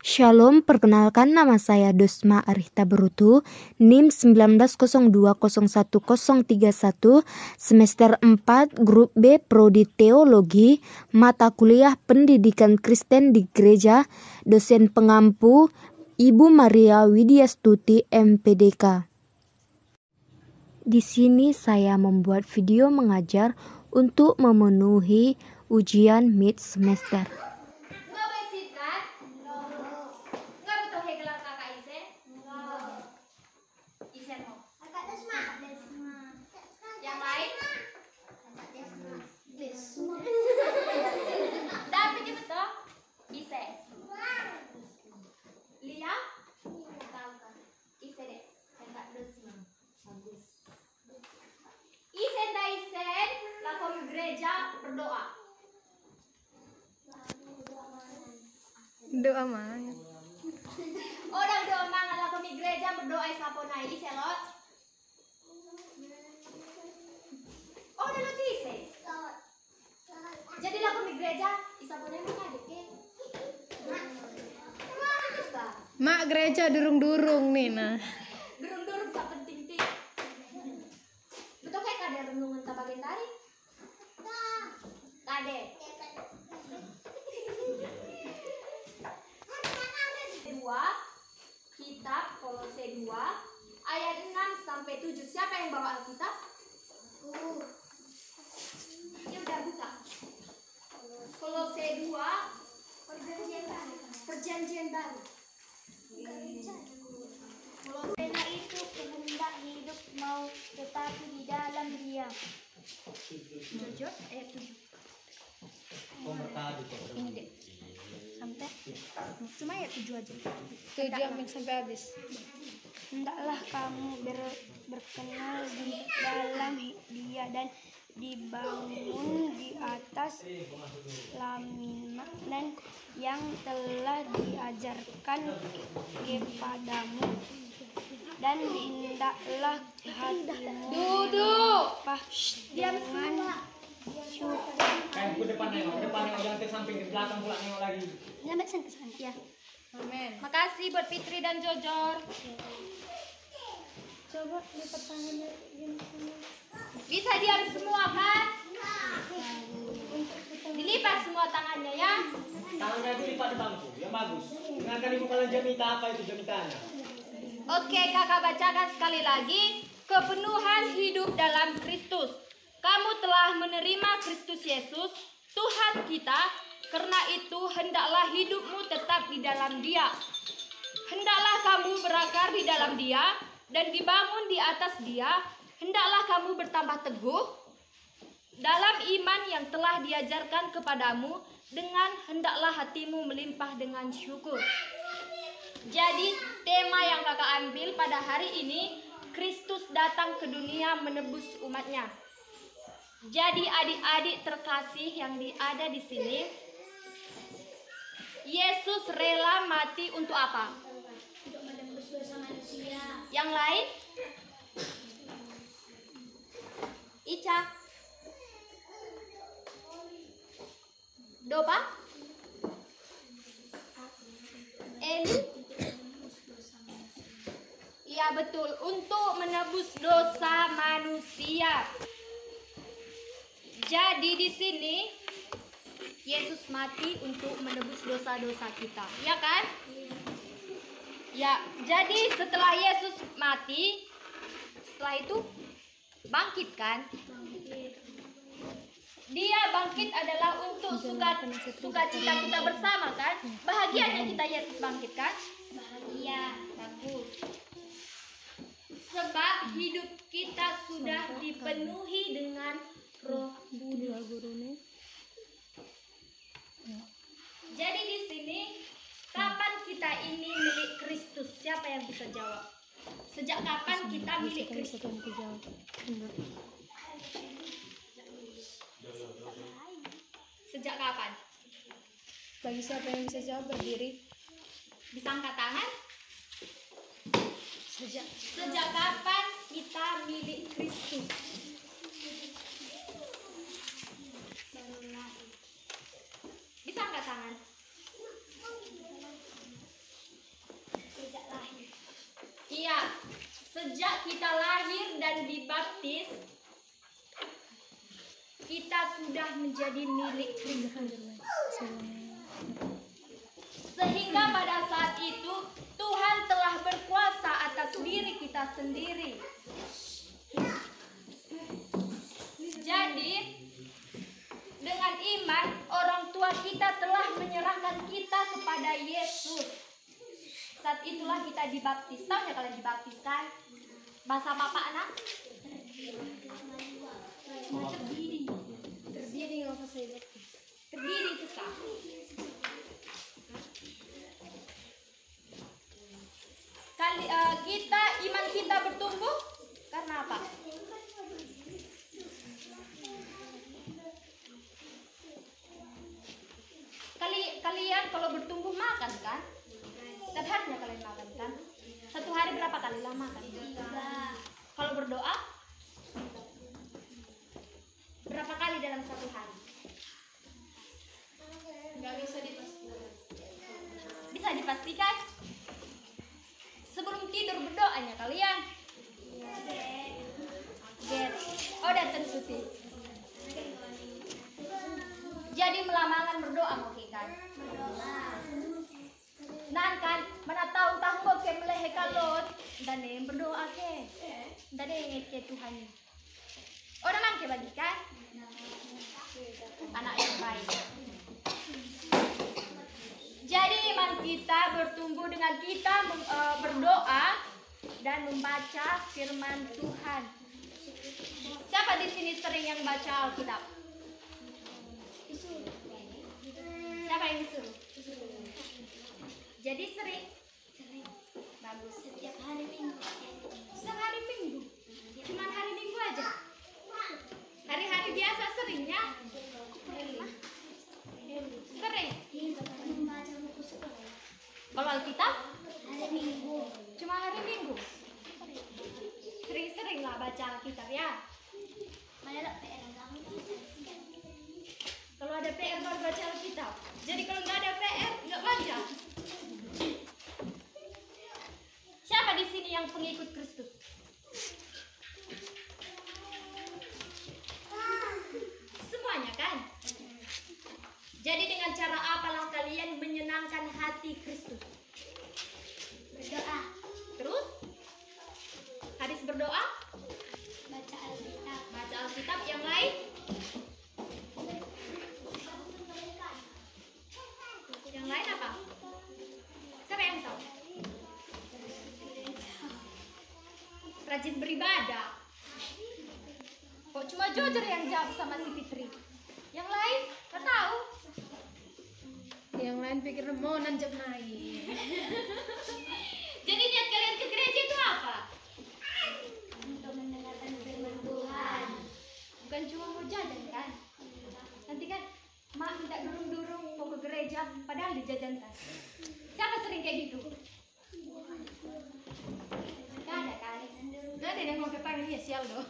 Shalom, perkenalkan nama saya Dosma Arita Berutu, NIM 1902010131, semester 4, grup B, Prodi Teologi, mata kuliah Pendidikan Kristen di Gereja, dosen pengampu Ibu Maria Widyastuti MPDK. Di sini saya membuat video mengajar untuk memenuhi ujian mid semester. Gereja berdoa. Doa mangat. Orang doa mangat laku di gereja berdoa isaponai iselot. Oh, udah lo ise. Jadi laku di gereja isaponai mana deke? Mak gereja durung-durung nih nah. Durung-durung sa penting ti. Betul kayak kade renungan ta bagian tari? Kade. Kitab Kolose 2 ayat 6 sampai 7. Siapa yang bawa Alkitab? Ya udah buka. Kolose 2 Perjanjian Baru. Karena itu kehendak hidup mau tetapi di dalam Dia. 7 ayat 7. Ini deh. Sampai Cuma ayat 7 aja. 7 sampai habis. hendaklah kamu berkenal di dalam Dia dan dibangun di atas laminan yang telah diajarkan kepadamu, dan hendaklah hatimu Duduk. diam dengan syukur. Ke depan nengok, jangan ke samping, ke belakang pula nengok lagi. Sampai ke sana. Ya. Amin. Makasih buat Fitri dan Jojor. Coba lipat tangannya Bisa diam semua kan? Dilipat semua tangannya ya. Tangannya dilipat di bangku, yang bagus. Dengarkan ibu kalian jamita, apa itu jamitanya? Oke, kakak bacakan sekali lagi. Kepenuhan hidup dalam Kristus. Kamu telah menerima Kristus Yesus, Tuhan kita. Karena itu hendaklah hidupmu tetap di dalam Dia. Hendaklah kamu berakar di dalam Dia dan dibangun di atas Dia. Hendaklah kamu bertambah teguh dalam iman yang telah diajarkan kepadamu, dengan hendaklah hatimu melimpah dengan syukur. Jadi tema yang kakak ambil pada hari ini, Kristus datang ke dunia menebus umatnya. Jadi adik-adik terkasih yang ada di sini, Yesus rela mati untuk apa? Untuk menebus dosa manusia. Yang lain? Ica? Doba? Eli? Iya betul, untuk menebus dosa manusia. Jadi di sini Yesus mati untuk menebus dosa-dosa kita, ya kan? Ya, jadi setelah Yesus mati, setelah itu bangkit kan? Dia bangkit adalah untuk sukacita kita bersama kan? Bahagianya kita Yesus bangkit kan? Bahagia, bagus. Sebab hidup kita sudah dipenuhi dengan Roh Kudus. Jadi di sini, kapan kita ini milik Kristus? Siapa yang bisa jawab? Sejak kapan kita milik Kristus? Sejak kapan? Bagi siapa yang bisa jawab berdiri? Bisa angkat tangan? Sejak kapan kita milik Kristus? Bisa angkat tangan? sejak kita lahir dan dibaptis, kita sudah menjadi milik Kristus. Sehingga pada saat itu Tuhan telah berkuasa atas diri kita sendiri. Jadi dengan iman orang tua kita telah menyerahkan kita kepada Yesus. Saat itulah kita dibaptis. Tahu ya kalian dibaptis kan? Bahasa Bapak anak? Terdiri apa saya baptis? Terdiri itu sah. Iman kita bertumbuh karena apa? Kalian kalau bertumbuh makan kan? Setiap harinya kalian makan kan? Satu hari berapa kali lah makan? Kalau berdoa berapa kali dalam satu hari? Nggak bisa dipastikan. Bisa dipastikan? Sebelum tidur berdoanya kalian? Get. Oh, datang putih. Jadi melamangan berdoa oke kan? Nan kan, mana tahun-tahun kok ke melehe kalot dan berdoa ke. Dan ke Tuhan. Oh, memang ke bagi kan? Anak yang baik. Jadi iman kita bertumbuh dengan kita berdoa dan membaca firman Tuhan. Siapa di sini sering yang baca Alkitab? Siapa yang disuruh? Jadi sering? Bagus. Setiap hari Minggu. Setiap hari Minggu? Cuma hari Minggu aja? Hari-hari biasa seringnya? Sering? Membaca buku sekolah. Kalau Alkitab? Hari Minggu. Cuma hari Minggu? Sering-sering lah baca Alkitab ya? Ada PR kamu. Kalau ada PR baru baca Alkitab. Jadi kalau nggak ada PR, nggak baca. Siapa di sini yang pengikut Kristus? Semuanya kan? Jadi dengan cara apalah kalian menyenangkan hati Kristus? Berdoa. Terus? Habis berdoa? Baca Alkitab. Baca Alkitab. Yang lain? Yang lain apa? Siapa yang tahu? Rajin beribadah. Kok cuma Jujur yang jawab sama si Fitri? Yang lain? Gak tahu. Yang lain pikir mau nanjak naik. Jadi niat kalian ke gereja itu apa? Untuk mendengarkan firman Tuhan. Bukan cuma mau jajan kan? Nanti kan mak minta durung-durung mau ke gereja padahal dijajan kan? Siapa sering kayak gitu? Gak ada kan? Gak ada yang mau kepanggil ya sial loh.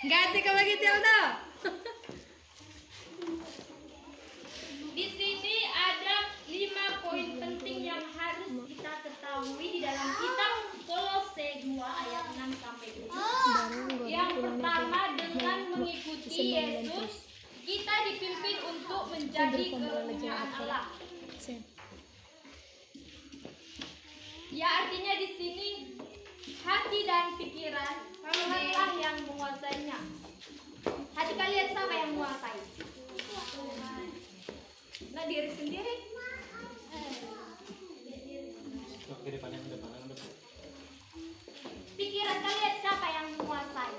Ganti ke bagi Tilda. Di sini ada 5 poin penting yang harus kita ketahui di dalam kitab Kolose 2 ayat 6 sampai 7. Yang pertama, dengan mengikuti Yesus, kita dipimpin untuk menjadi kepunyaan Allah. Ya, artinya di sini hati dan pikiran Tuhanlah yang menguasainya. Hati kalian siapa yang menguasai? Nah, diri sendiri. Ke depan, yang depan. Pikiran kalian siapa yang menguasai?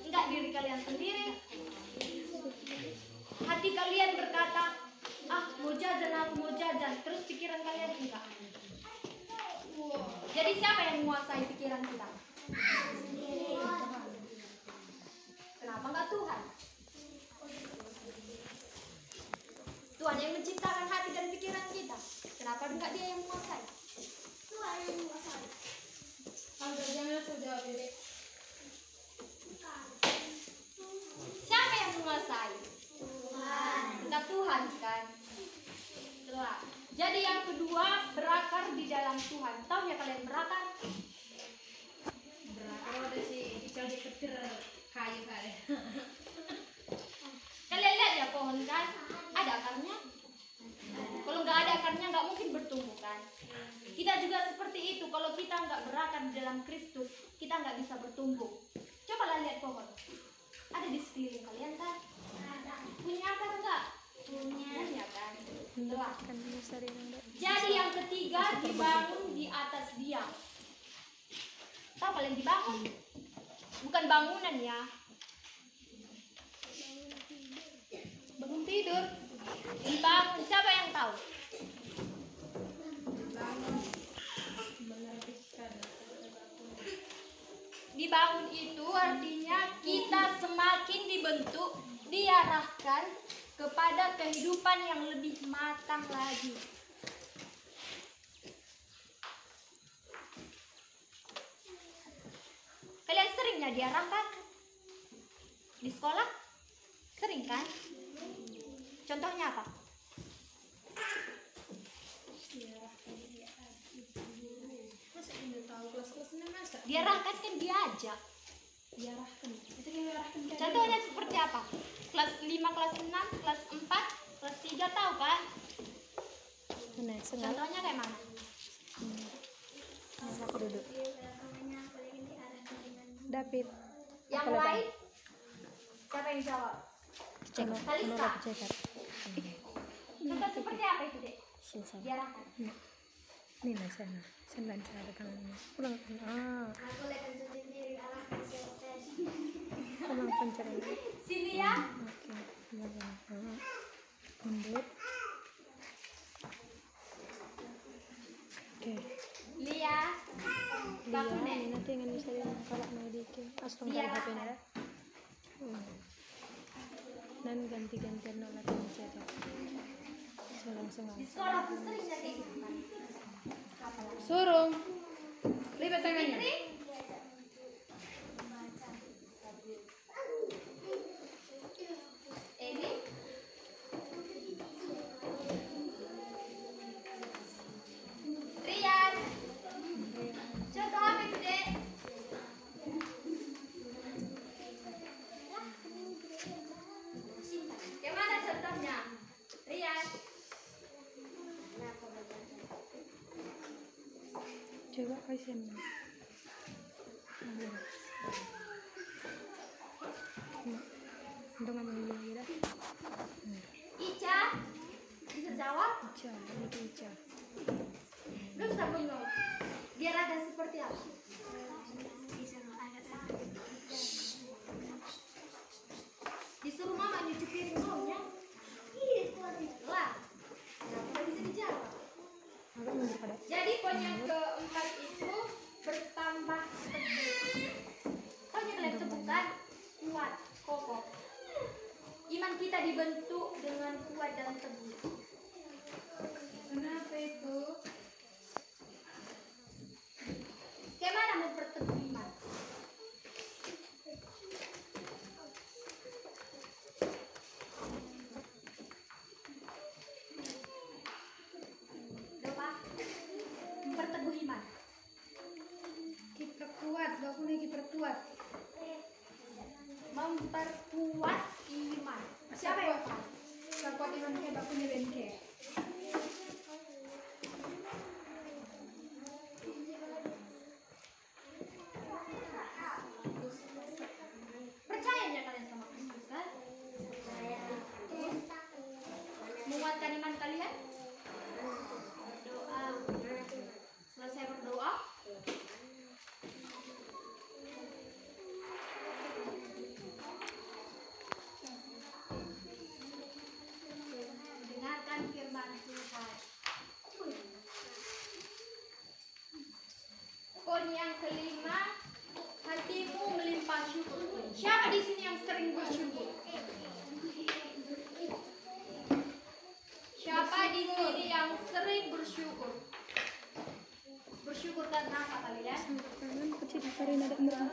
Enggak, diri kalian sendiri. Hati kalian berkata, mau jajan, aku mau jajan. Terus pikiran kalian enggak. Jadi siapa yang menguasai pikiran kita? Kenapa enggak Tuhan? Tuhan yang menciptakan hati dan pikiran kita. Kenapa enggak Dia yang menguasai? Tuhan yang menguasai. Kalau jangan aku jawab deh. Siapa yang menguasai? Tuhan. Kita Tuhan kan. Setelah. Jadi yang kedua, berakar di dalam Tuhan. Tahu ya kalian berakar? mikir kayu kali. Kalian lihat ya pohon kan, ada akarnya. Kalau nggak ada akarnya nggak mungkin bertumbuh kan. Kita juga seperti itu. Kalau kita nggak berakar di dalam Kristus, kita nggak bisa bertumbuh. Coba lihat pohon. Ada di sekeliling kalian kan? Punya akar nggak? Punya kan? Doa. Jadi yang ketiga dibangun di atas dia. Tahu kalian dibangun? Bukan bangunan ya. Bangun tidur. Dibangun. Siapa yang tahu? Dibangun itu artinya kita semakin dibentuk, diarahkan kepada kehidupan yang lebih matang lagi. Kalian seringnya diarahkan? Di sekolah? Sering kan? Contohnya apa? Masa ini tahu kelas-kelasnya masa? Diarahkan kan diajak. Diarahkan. Itu diarahkan. Contohnya seperti apa? Kelas 5, kelas 6, kelas 4, kelas 3 tahu kan? Contohnya kayak mana? Aku duduk. David. Yang lain? Siapa yang jawab? Kalista. Contoh seperti apa itu, Dek? Diarahkan. Ini sana. Sana ada kanannya. Pulang. Aku lihat sendiri arahkan tes. Pulang pencarian. Sini ya. Oke. Mundur. Oke. Lia. Kamu Iya, Nek. nanti yang bisa kalau mau dikit. Astong Iya. HP nya. Dan ganti-gantian latihan cetak. Selang-selang. Di sekolah pun sering kayak gitu kan? Suruh. Lipat tangannya. Fitri? Ini? Rian. Contoh apa itu, Dek? Yang mana contohnya? Rian. Coba kasih. Untuk ngomong dulu ya. Ica. Bisa jawab? Ica, itu Ica. Lu sudah bengong. Biar ada seperti apa? Disuruh mama nyuci piring baunya. Lah. Nggak bisa dijawab. Agak mundur pada. Jadi poin yang keempat itu bertambah teguh. Poinnya kalian temukan kuat, kokoh. Iman kita dibentuk dengan kuat dan teguh. Kenapa itu? Bagaimana memperteguh iman? Doa memperteguh iman. Kita kuat, bakunya kita kuat. Memperkuat iman. Siapa yang tahu? Siapa iman ke bakunya bengke? Percaya nggak kalian sama Kristus kan? Menguatkan iman kalian? Berdoa. Selesai berdoa, dengarkan firman Tuhan. Poin yang kelima, hatimu melimpah syukur. Siapa di sini yang sering bersyukur? Siapa di sini yang sering bersyukur? Bersyukur karena apa kalian? Kanan kecil hari ada murah.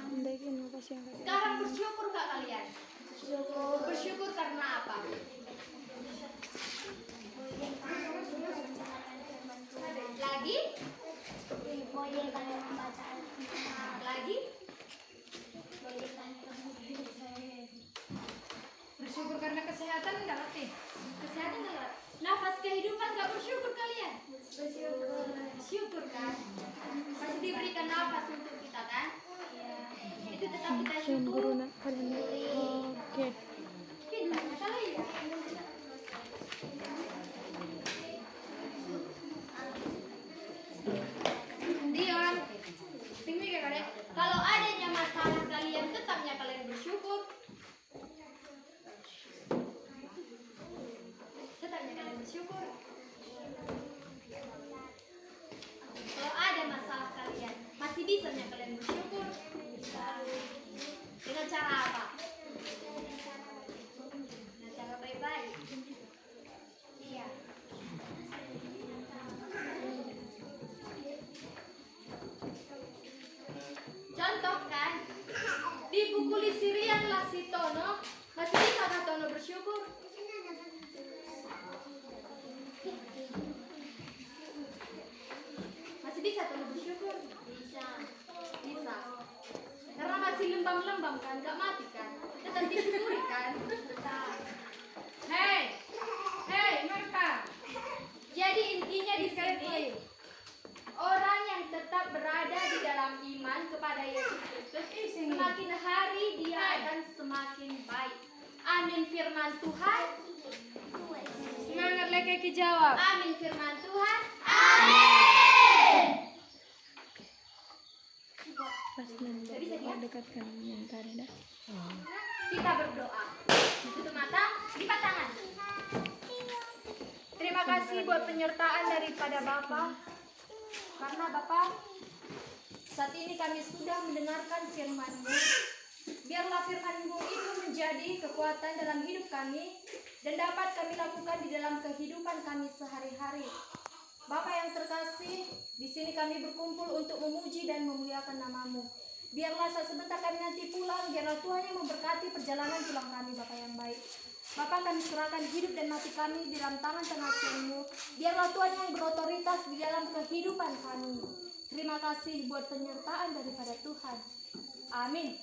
Andai apa sih yang Sekarang bersyukur nggak kalian? Bersyukur karena apa? Lagi? Boleh kalian membaca Alkitab. Lagi? bisanya kalian bersyukur? Dengan cara apa? Dengan cara baik-baik. Iya. Contoh kan, dipukuli Sirian lah si Tono, masih bisa kan Tono bersyukur? Masih bisa Tono bersyukur? Bisa. Bisa. Karena masih lembam-lembam kan, gak mati kan? Tetap disyukuri kan? Hei, hei mereka. Jadi intinya di sini, orang yang tetap berada di dalam iman kepada Yesus Kristus, semakin hari dia akan semakin baik. Amin firman Tuhan. Semangat Lekeki jawab. Amin firman Tuhan. Amin. Pas dekatkan mental dah. Kita berdoa. Tutup mata, lipat tangan. Terima kasih buat penyertaan daripada Bapak. Karena Bapak, saat ini kami sudah mendengarkan firman-Mu. Biarlah firman-Mu itu menjadi kekuatan dalam hidup kami dan dapat kami lakukan di dalam kehidupan kami sehari-hari. Bapak yang terkasih, di sini kami berkumpul untuk memuji dan memuliakan nama-Mu. Biarlah saat sebentar kami nanti pulang, biarlah Tuhan yang memberkati perjalanan pulang kami, Bapak yang baik. Bapak, kami serahkan hidup dan mati kami di dalam tangan pengasihan-Mu. Biarlah Tuhan yang berotoritas di dalam kehidupan kami. Terima kasih buat penyertaan daripada Tuhan. Amin.